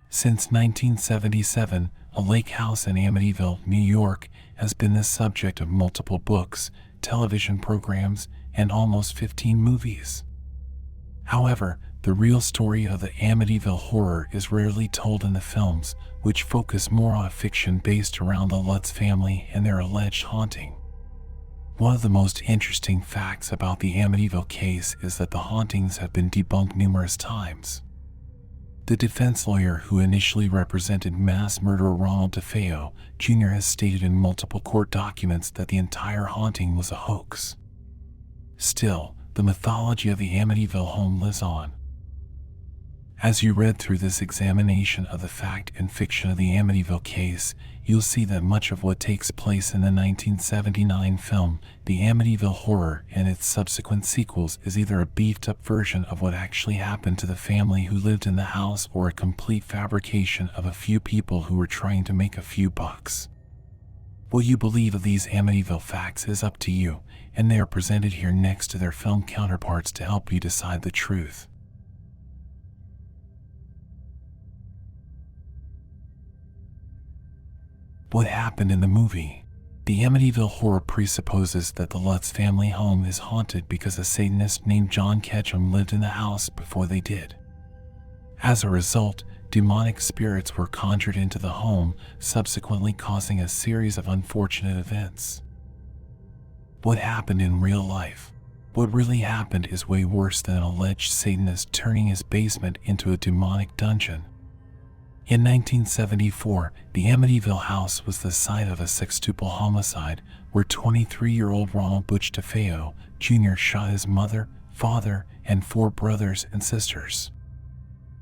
Since 1977, a lake house in Amityville, New York, has been the subject of multiple books, television programs, and almost 15 movies. However, the real story of the Amityville horror is rarely told in the films, which focus more on fiction based around the Lutz family and their alleged haunting. One of the most interesting facts about the Amityville case is that the hauntings have been debunked numerous times. The defense lawyer who initially represented mass murderer Ronald Defeo, Jr. has stated in multiple court documents that the entire haunting was a hoax. Still, the mythology of the Amityville home lives on. As you read through this examination of the fact and fiction of the Amityville case, you'll see that much of what takes place in the 1979 film, The Amityville Horror, and its subsequent sequels is either a beefed-up version of what actually happened to the family who lived in the house or a complete fabrication of a few people who were trying to make a few bucks. What you believe of these Amityville facts is up to you, and they are presented here next to their film counterparts to help you decide the truth. What happened in the movie? The Amityville horror presupposes that the Lutz family home is haunted because a Satanist named John Ketchum lived in the house before they did. As a result, demonic spirits were conjured into the home, subsequently causing a series of unfortunate events. What happened in real life? What really happened is way worse than an alleged Satanist turning his basement into a demonic dungeon. In 1974, the Amityville house was the site of a sextuple homicide where 23-year-old Ronald Butch Defeo, Jr. shot his mother, father, and 4 brothers and sisters.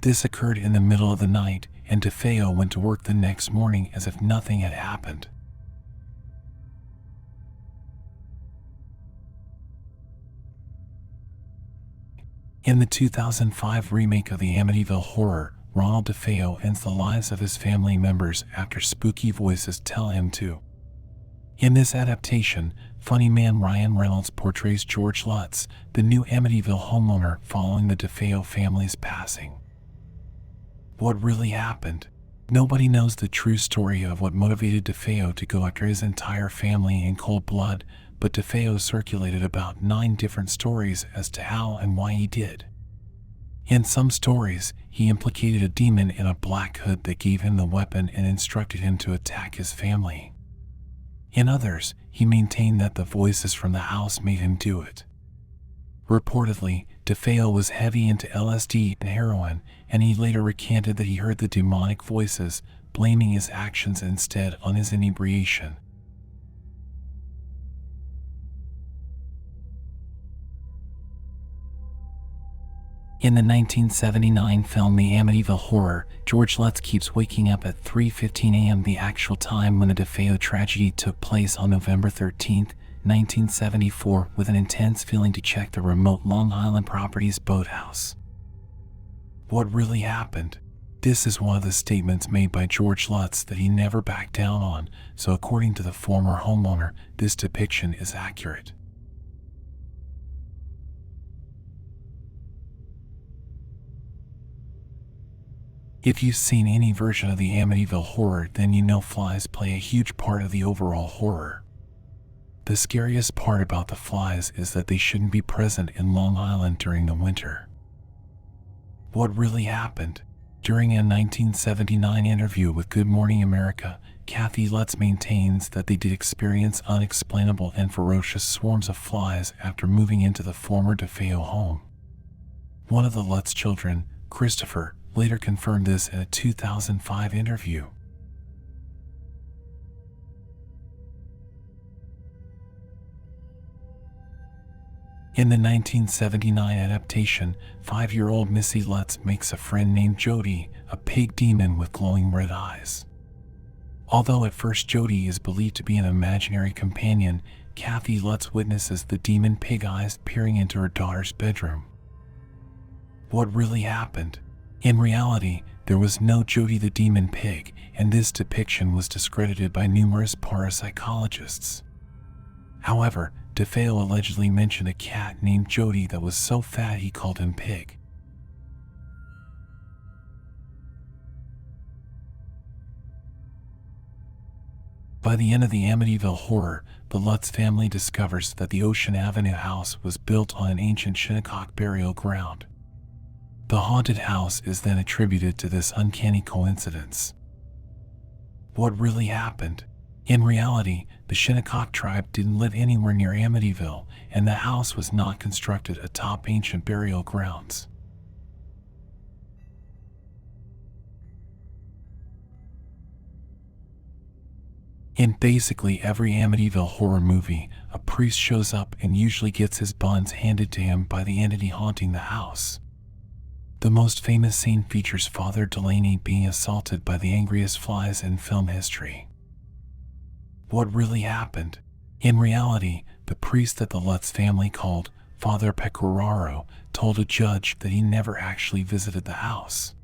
This occurred in the middle of the night, and Defeo went to work the next morning as if nothing had happened. In the 2005 remake of the Amityville Horror, Ronald Defeo ends the lives of his family members after spooky voices tell him to. In this adaptation, funny man Ryan Reynolds portrays George Lutz, the new Amityville homeowner following the Defeo family's passing. What really happened? Nobody knows the true story of what motivated Defeo to go after his entire family in cold blood, but Defeo circulated about 9 different stories as to how and why he did. In some stories, he implicated a demon in a black hood that gave him the weapon and instructed him to attack his family. In others, he maintained that the voices from the house made him do it. Reportedly, Defeo was heavy into LSD and heroin, and he later recanted that he heard the demonic voices, blaming his actions instead on his inebriation. In the 1979 film The Amityville Horror, George Lutz keeps waking up at 3:15 a.m. the actual time when the Defeo tragedy took place on November 13, 1974, with an intense feeling to check the remote Long Island property's boathouse. What really happened? This is one of the statements made by George Lutz that he never backed down on, so according to the former homeowner, this depiction is accurate. If you've seen any version of the Amityville Horror, then you know flies play a huge part of the overall horror. The scariest part about the flies is that they shouldn't be present in Long Island during the winter. What really happened? During a 1979 interview with Good Morning America, Kathy Lutz maintains that they did experience unexplainable and ferocious swarms of flies after moving into the former Defeo home. One of the Lutz children, Christopher, later confirmed this in a 2005 interview. In the 1979 adaptation, 5-year-old Missy Lutz makes a friend named Jody, a pig demon with glowing red eyes. Although at first Jody is believed to be an imaginary companion, Kathy Lutz witnesses the demon pig eyes peering into her daughter's bedroom. What really happened? In reality, there was no Jody the demon pig, and this depiction was discredited by numerous parapsychologists. However, Defeo allegedly mentioned a cat named Jody that was so fat he called him Pig. By the end of the Amityville horror, the Lutz family discovers that the Ocean Avenue house was built on an ancient Shinnecock burial ground. The haunted house is then attributed to this uncanny coincidence. What really happened? In reality, the Shinnecock tribe didn't live anywhere near Amityville, and the house was not constructed atop ancient burial grounds. In basically every Amityville horror movie, a priest shows up and usually gets his buns handed to him by the entity haunting the house. The most famous scene features Father Delaney being assaulted by the angriest flies in film history. What really happened? In reality, the priest that the Lutz family called Father Pecoraro told a judge that he never actually visited the house.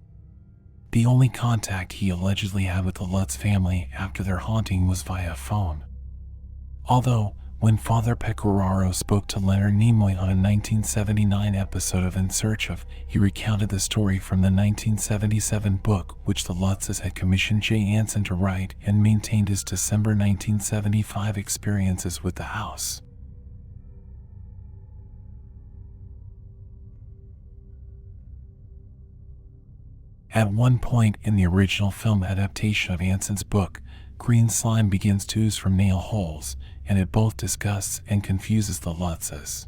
The only contact he allegedly had with the Lutz family after their haunting was via phone. Although, when Father Pecoraro spoke to Leonard Nimoy on a 1979 episode of In Search Of, he recounted the story from the 1977 book which the Lutzes had commissioned Jay Anson to write and maintained his December 1975 experiences with the house. At one point in the original film adaptation of Anson's book, green slime begins to ooze from nail holes, and it both disgusts and confuses the Lutzes.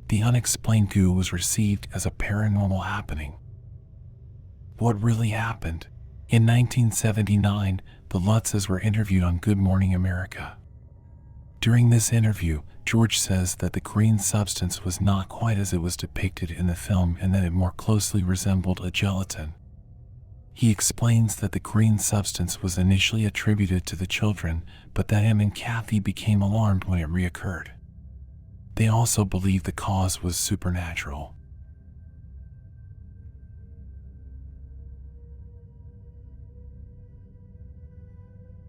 The unexplained goo was received as a paranormal happening. What really happened? In 1979, the Lutzes were interviewed on Good Morning America. During this interview, George says that the green substance was not quite as it was depicted in the film and that it more closely resembled a gelatin. He explains that the green substance was initially attributed to the children, but that him and Kathy became alarmed when it reoccurred. They also believe the cause was supernatural.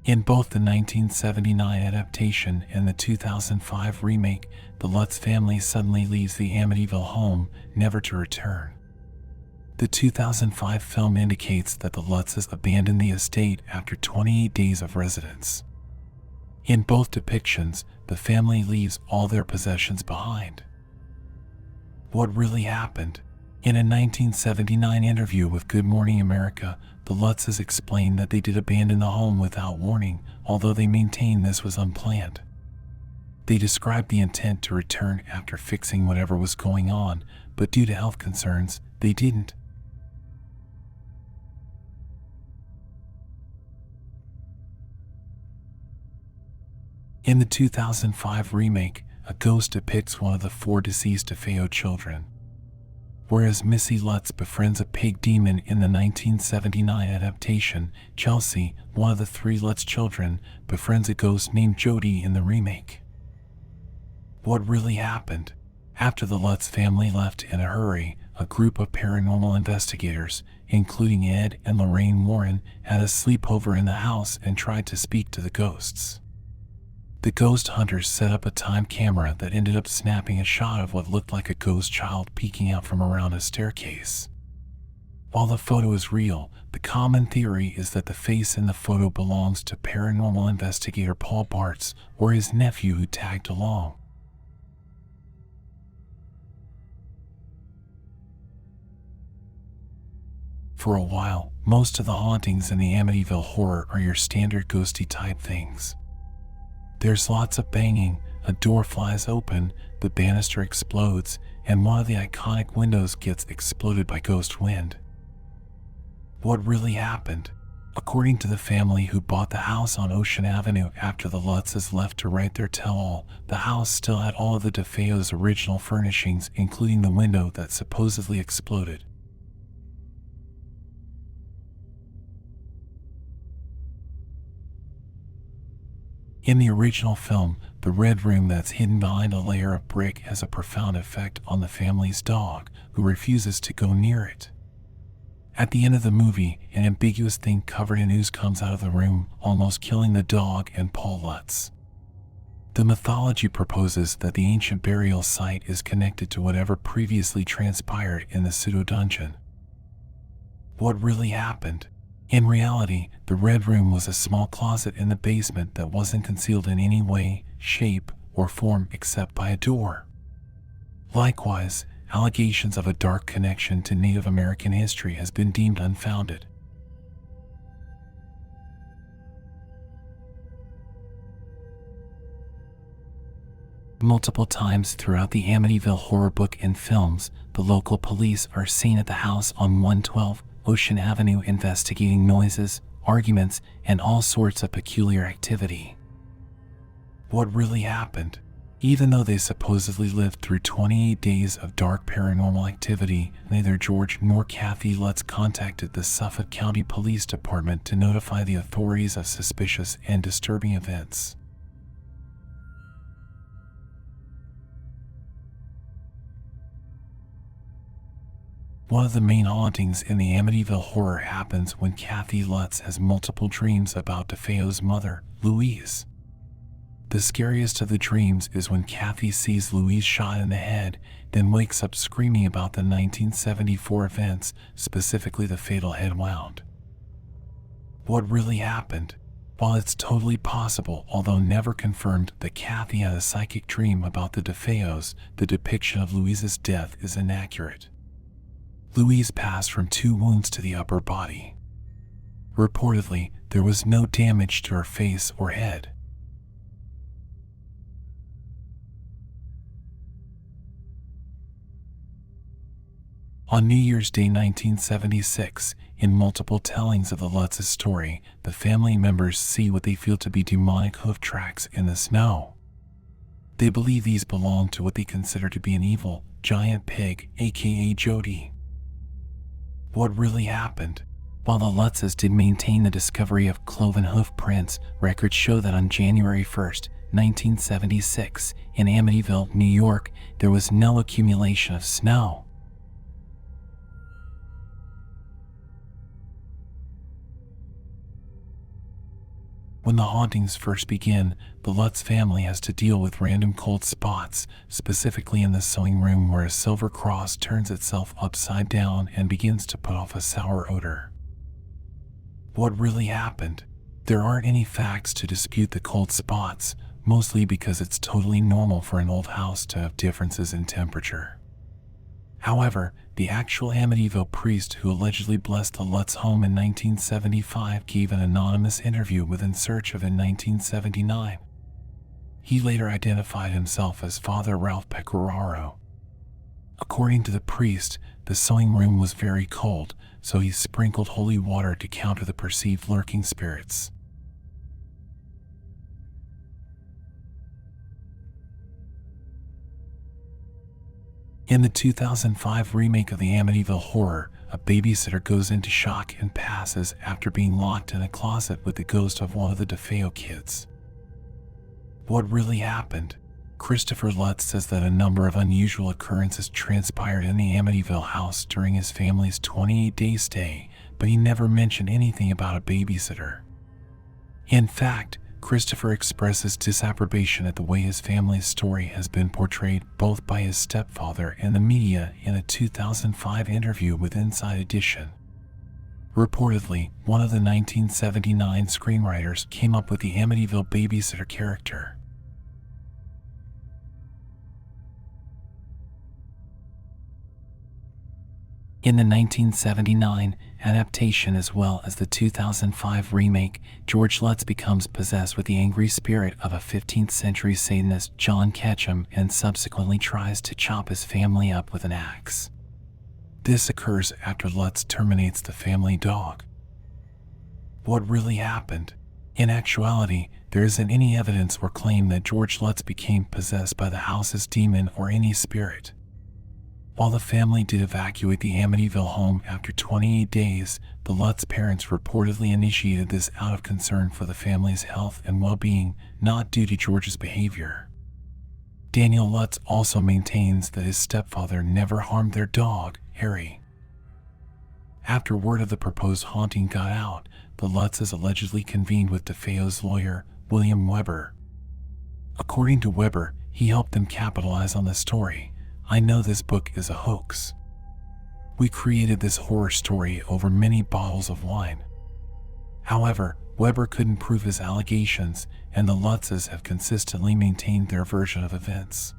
In both the 1979 adaptation and the 2005 remake, the Lutz family suddenly leaves the Amityville home, never to return. The 2005 film indicates that the Lutzes abandoned the estate after 28 days of residence. In both depictions, the family leaves all their possessions behind. What really happened? In a 1979 interview with Good Morning America, the Lutzes explained that they did abandon the home without warning, although they maintain this was unplanned. They described the intent to return after fixing whatever was going on, but due to health concerns, they didn't. In the 2005 remake, a ghost depicts one of the 4 deceased Defeo children. Whereas Missy Lutz befriends a pig demon in the 1979 adaptation, Chelsea, one of the 3 Lutz children, befriends a ghost named Jody in the remake. What really happened? After the Lutz family left in a hurry, a group of paranormal investigators, including Ed and Lorraine Warren, had a sleepover in the house and tried to speak to the ghosts. The ghost hunters set up a time camera that ended up snapping a shot of what looked like a ghost child peeking out from around a staircase. While the photo is real, the common theory is that the face in the photo belongs to paranormal investigator Paul Bartz or his nephew who tagged along. For a while, most of the hauntings in the Amityville horror are your standard ghosty type things. There's lots of banging, a door flies open, the banister explodes, and one of the iconic windows gets exploded by ghost wind. What really happened? According to the family who bought the house on Ocean Avenue after the Lutzes left to write their tell-all, the house still had all of the Defeo's original furnishings, including the window that supposedly exploded. In the original film, the red room that's hidden behind a layer of brick has a profound effect on the family's dog, who refuses to go near it. At the end of the movie, an ambiguous thing covered in ooze comes out of the room, almost killing the dog and Paul Lutz. The mythology proposes that the ancient burial site is connected to whatever previously transpired in the pseudo-dungeon. What really happened? In reality, the Red Room was a small closet in the basement that wasn't concealed in any way, shape, or form except by a door. Likewise, allegations of a dark connection to Native American history has been deemed unfounded. Multiple times throughout the Amityville horror book and films, the local police are seen at the house on 112 Ocean Avenue investigating noises, arguments, and all sorts of peculiar activity. What really happened? Even though they supposedly lived through 28 days of dark paranormal activity, neither George nor Kathy Lutz contacted the Suffolk County Police Department to notify the authorities of suspicious and disturbing events. One of the main hauntings in the Amityville horror happens when Kathy Lutz has multiple dreams about Defeo's mother, Louise. The scariest of the dreams is when Kathy sees Louise shot in the head, then wakes up screaming about the 1974 events, specifically the fatal head wound. What really happened? While it's totally possible, although never confirmed, that Kathy had a psychic dream about the Defeos, the depiction of Louise's death is inaccurate. Louise passed from 2 wounds to the upper body. Reportedly, there was no damage to her face or head. On New Year's Day 1976, in multiple tellings of the Lutz's story, the family members see what they feel to be demonic hoof tracks in the snow. They believe these belong to what they consider to be an evil, giant pig, aka Jody. What really happened? While the Lutzes did maintain the discovery of cloven hoof prints, records show that on January 1st, 1976, in Amityville, New York, there was no accumulation of snow. When the hauntings first begin, the Lutz family has to deal with random cold spots, specifically in the sewing room where a silver cross turns itself upside down and begins to put off a sour odor. What really happened? There aren't any facts to dispute the cold spots, mostly because it's totally normal for an old house to have differences in temperature. However, the actual Amityville priest who allegedly blessed the Lutz home in 1975 gave an anonymous interview with In Search of in 1979. He later identified himself as Father Ralph Pecoraro. According to the priest, the sewing room was very cold, so he sprinkled holy water to counter the perceived lurking spirits. In the 2005 remake of the Amityville horror, a babysitter goes into shock and passes after being locked in a closet with the ghost of one of the Defeo kids. What really happened? Christopher Lutz says that a number of unusual occurrences transpired in the Amityville house during his family's 28-day stay, but he never mentioned anything about a babysitter. In fact, Christopher expresses disapprobation at the way his family's story has been portrayed both by his stepfather and the media in a 2005 interview with Inside Edition. Reportedly, one of the 1979 screenwriters came up with the Amityville babysitter character. In the 1979 adaptation as well as the 2005 remake, George Lutz becomes possessed with the angry spirit of a 15th century Satanist John Ketchum and subsequently tries to chop his family up with an axe. This occurs after Lutz terminates the family dog. What really happened? In actuality, there isn't any evidence or claim that George Lutz became possessed by the house's demon or any spirit. While the family did evacuate the Amityville home after 28 days, the Lutz parents reportedly initiated this out of concern for the family's health and well-being, not due to George's behavior. Daniel Lutz also maintains that his stepfather never harmed their dog, Harry. After word of the proposed haunting got out, the Lutzes allegedly convened with Defeo's lawyer, William Weber. According to Weber, he helped them capitalize on the story. I know this book is a hoax. We created this horror story over many bottles of wine. However, Weber couldn't prove his allegations, and the Lutzes have consistently maintained their version of events.